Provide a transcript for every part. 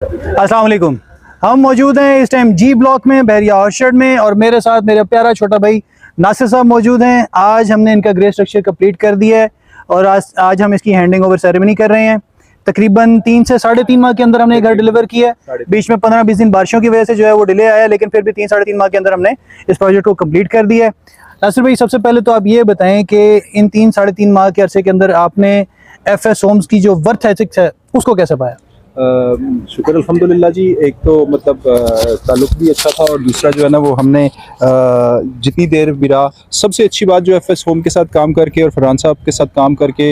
अस्सलाम वालेकुम। हम मौजूद हैं इस टाइम जी ब्लॉक में, बहरिया ऑर्चर्ड में, और मेरे साथ मेरा प्यारा छोटा भाई नासिर साहब मौजूद हैं। आज हमने इनका ग्रे स्ट्रक्चर कंप्लीट कर दिया है और आज हम इसकी हैंडिंग ओवर सेरेमनी कर रहे हैं। तकरीबन 3 से 3.5 माह के अंदर हमने घर डिलीवर किया है। बीच में 15-20 दिन बारिशों की वजह से जो है वो डिले आया, लेकिन फिर भी 3-3.5 माह के अंदर हमने इस प्रोजेक्ट को कंप्लीट कर दिया है। नासिर भाई, सबसे पहले तो आप ये बताएं कि इन 3-3.5 माह के अरसे के अंदर आपने FS होम्स की जो वर्थ एथिक्स है उसको कैसे पाया? शुक्र अल्हम्दुलिल्लाह जी। एक तो मतलब ताल्लुक भी अच्छा था, और दूसरा जो है ना वो हमने जितनी देर बिरा सबसे अच्छी बात जो FS होम के साथ काम करके और फरहान साहब के साथ काम करके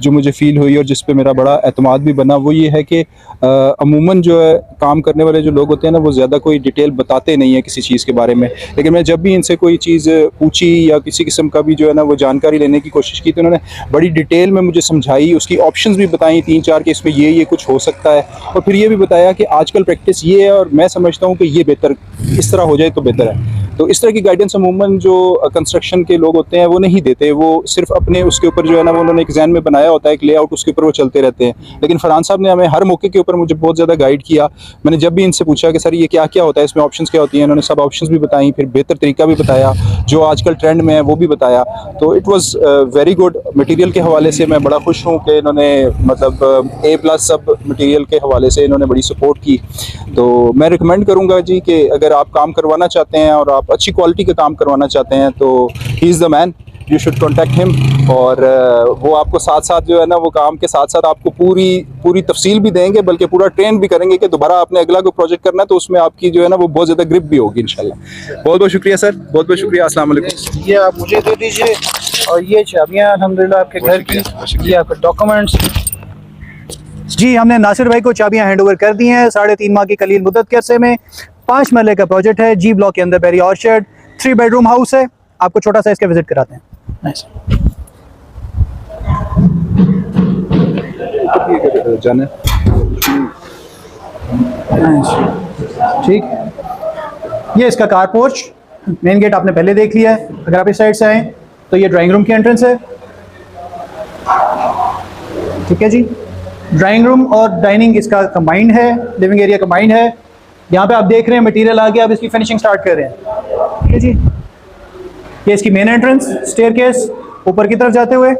जो मुझे फ़ील हुई और जिस पे मेरा बड़ा एतमाद भी बना, वो ये है कि अमूमन जो है काम करने वाले जो लोग होते हैं ना वो ज़्यादा कोई डिटेल बताते नहीं है किसी चीज़ के बारे में। लेकिन मैं जब भी इनसे कोई चीज़ पूछी या किसी किस्म का भी जो है ना वो जानकारी लेने की कोशिश की, तो उन्होंने बड़ी डिटेल में मुझे समझाई, उसकी ऑप्शंस भी बताई 3-4 कि इसमें ये कुछ हो सकता है, और फिर ये भी बताया कि आजकल प्रैक्टिस ये है और मैं समझता हूँ कि ये बेहतर इस तरह हो जाए तो बेहतर है। तो इस तरह की गाइडेंस अमूमन जो कंस्ट्रक्शन के लोग होते हैं वो नहीं देते, वो सिर्फ अपने उसके ऊपर जो है ना वो उन्होंने एक जहन में बनाया होता है, एक लेआउट, उसके ऊपर वो चलते रहते हैं। लेकिन फरहान साहब ने हमें हर मौके के ऊपर मुझे बहुत ज़्यादा गाइड किया। मैंने जब भी इनसे पूछा कि सर ये क्या क्या होता है, इसमें ऑप्शंस क्या होती हैं, इन्होंने सब ऑप्शंस भी बताई, फिर बेहतर तरीका भी बताया, जो आजकल ट्रेंड में है वो भी बताया। तो it was very good. Material के हवाले से मैं बड़ा खुश हूँ कि इन्होंने मतलब A+ सब मटीरियल के हवाले से इन्होंने बड़ी सपोर्ट की। तो मैं रिकमेंड करूँगा जी कि अगर आप काम करवाना चाहते हैं और आप अच्छी क्वालिटी का काम करवाना चाहते हैं तो he is the man, you should contact him. और वो आपको साथ साथ जो है ना वो काम के साथ साथ आपको पूरी तफसील भी देंगे, बल्कि पूरा ट्रेन भी करेंगे कि दोबारा आपने अगला कोई प्रोजेक्ट करना है तो उसमें आपकी जो है ना वो बहुत ज़्यादा ग्रिप भी होगी इंशाल्लाह। बहुत बहुत शुक्रिया सर, बहुत बहुत शुक्रिया। अस्सलाम वालेकुम। ये आप मुझे दे दीजिए, और ये चाबियाँ अल्हम्दुलिल्लाह आपके घर की, ये आपके डॉक्यूमेंट्स। जी, हमने नासिर भाई को चाबियाँ हैंड ओवर कर दी हैं। 3.5 माह की कलील मुद्दत के अरसे में 5 मरले का प्रोजेक्ट है जी ब्लॉक के अंदर, बहरिया ऑर्चर्ड, 3 बेडरूम हाउस है। आपको छोटा सा इसका विजिट कराते हैं। नाइस। जाने ठीक, ये इसका कार पोर्च, मेन गेट आपने पहले देख लिया है। अगर आप इस साइड से आए तो ये ड्राइंग रूम की एंट्रेंस है। ठीक है जी, ड्राइंग रूम और डाइनिंग इसका कंबाइंड है, लिविंग एरिया कंबाइंड है। यहाँ पे आप देख रहे हैं मटेरियल आ गया, अब इसकी फिनिशिंग स्टार्ट कर रहे हैं। ठीक है जी, ये इसकी मेन एंट्रेंस, स्टेयरकेस ऊपर की तरफ जाते हुए।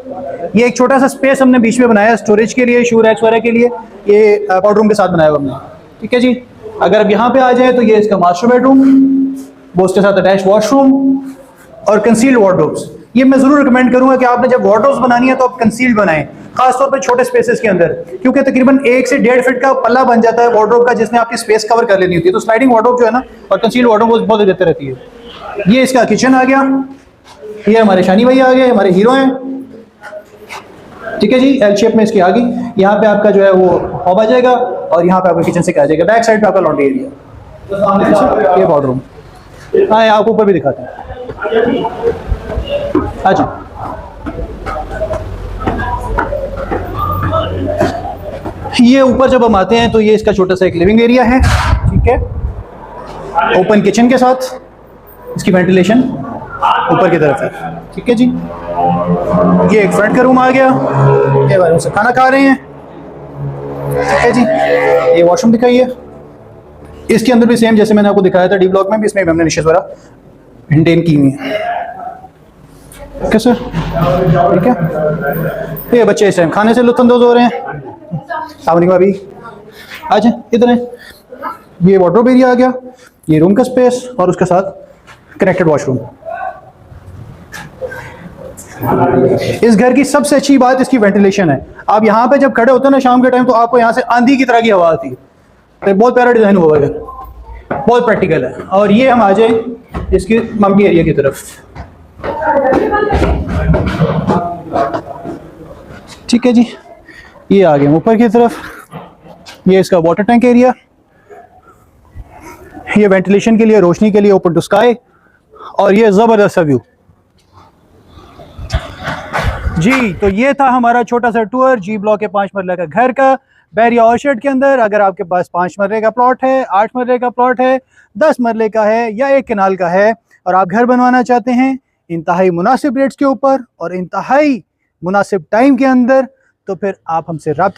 ये एक छोटा सा स्पेस हमने बीच में बनाया स्टोरेज के लिए, शू रैक्स वगैरह के लिए, ये पाउडर रूम के साथ बनाया हुआ हमने। ठीक है जी, अगर अब यहाँ पे आ जाए तो ये इसका मास्टर बेडरूम, वो उसके साथ अटैच वॉशरूम और कंसील्ड वार्डरोब्स। ये मैं जरूर रिकमेंड करूंगा कि आपने जब वार्डरोब्स बनानी है तो आप कंसील्ड बनाएं, खासतौर पर छोटे स्पेसेस के अंदर, क्योंकि तकरीबन 1 से 1.5 फीट का पल्ला बन जाता है वार्डरोब का, जिसमें आपकी स्पेस कवर कर लेनी होती है। तो स्लाइडिंग वार्डरोब जो है ना और कंसील्ड वार्डरोब बहुत बेहतर रहती है। ये इसका किचन आ गया, ये हमारे शानी भाई आ गए, हमारे हीरो हैं। ठीक है जी, एल शेप में इसकी आ गई। यहाँ पे आपका जो है वो हॉब आ जाएगा, और यहाँ पे आपका किचन से क्या आ जाएगा, बैक साइड पे आपका लॉन्ड्री एरिया। ये वार्डरूम, हाँ आपको ऊपर भी दिखाते हैं। अच्छा, ये ऊपर जब हम आते हैं तो ये इसका छोटा सा एक लिविंग एरिया है। ठीक है, ओपन किचन के साथ इसकी वेंटिलेशन ऊपर की तरफ है। ठीक है जी, ये एक फ्रंट का रूम आ गया, ये वालों से खाना खा रहे हैं। ठीक है जी, ये वॉशरूम दिखाइए। इसके अंदर भी सेम जैसे मैंने आपको दिखाया था डी ब्लॉक में भी, इसमें भी हमने निशेष वाला मेंटेन की हुई है। ओके सर, ठीक है। ये बच्चे इस टाइम खाने से लुत्फानंदोज हो रहे हैं। सामने भाभी आ जाए, इधर है। ये वार्डरोब एरिया आ गया, ये रूम का स्पेस और उसके साथ कनेक्टेड वॉशरूम। इस घर की सबसे अच्छी बात इसकी वेंटिलेशन है। आप यहाँ पे जब खड़े होते हैं ना शाम के टाइम, तो आपको यहाँ से आंधी की तरह की हवा आती है। तो बहुत प्यारा डिजाइन हुआ है, बहुत प्रैक्टिकल है। और ये हम आ जाए इसकी मम्मी एरिया की तरफ। ठीक है जी, ये आ गए ऊपर की तरफ। ये इसका वाटर टैंक एरिया, ये वेंटिलेशन के लिए, रोशनी के लिए ओपन टू स्काई, और ये जबरदस्त सा व्यू। जी, तो ये था हमारा छोटा सा टूर जी ब्लॉक के 5 मरले का घर का, बहरिया ऑर्चर्ड के अंदर। अगर आपके पास 5 मरले का प्लॉट है, 8 मरले का प्लॉट है, 10 मरले का है या 1 कनाल का है, और आप घर बनवाना चाहते हैं इंतहाई मुनासिब रेट्स के ऊपर और इंतहाई मुनासिब टाइम के अंदर, तो फिर आप हमसे रब्ता